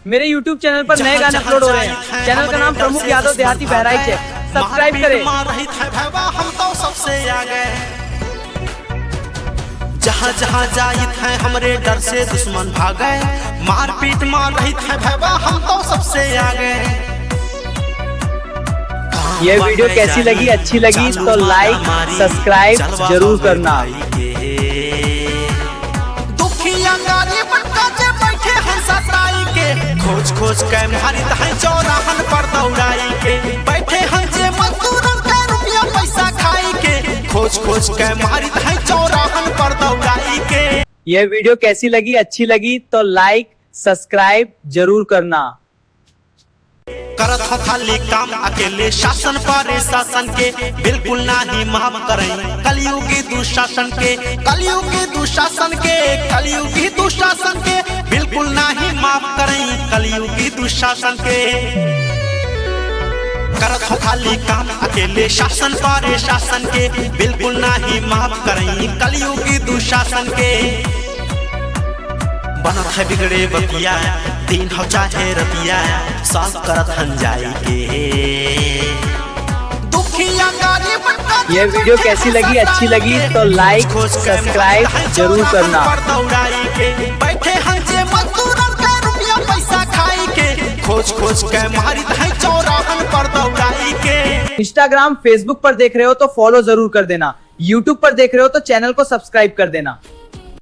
मेरे YouTube channel पर नए गाने अपलोड हो रहे हैं। चैनल का नाम प्रमुख यादव देहाती बहराइच है। सब्सक्राइब करें। हम तो सबसे आगे, जहाँ जहाँ जाइत है हमरे डर से दुश्मन भागे, मारपीट मार रही है भैया हम तो सबसे आगे। ये वीडियो कैसी लगी, अच्छी लगी तो लाइक सब्सक्राइब जरूर करना। दुखिया गरीब जे बैठे हैं सताई के, खोज खोज के मारित है चौराहन पर दौड़ाई के। बैठे हैं जे मजदूरन के रुपया पैसा खाई के, खोज खोज के मारित है चौराहन पर दौड़ाई के। यह वीडियो कैसी लगी, अच्छी लगी तो लाइक सब्सक्राइब जरूर करना। करत हथाली काम अकेले शासन पर शासन के, बिल्कुल नहीं माफ करें कलयुगी दुशासन के। कलयुगी दुशासन के, कलयुगी दुशासन के, बिल्कुल नहीं माफ करें कलयुगी दुशासन के। करत हथाली काम अकेले शासन पर शासन के, बिल्कुल नहीं माफ करें कलयुगी दुशासन के। बनत है बिगड़े बतिया दिन हो चाहे रतिया, साफ करत हन जाई के। दुखिया गरीब यह वीडियो कैसी लगी, अच्छी लगी तो लाइक सब्सक्राइब जरूर करना। बैठे हैं जे मजदूरन के रुपया पैसा खाई के, खोज खोज के मारित है चौराहन पर दौड़ाई के। इंस्टाग्राम फेसबुक पर देख रहे हो तो फॉलो जरूर कर देना। यूट्यूब पर देख रहे हो तो चैनल को सब्सक्राइब कर देना।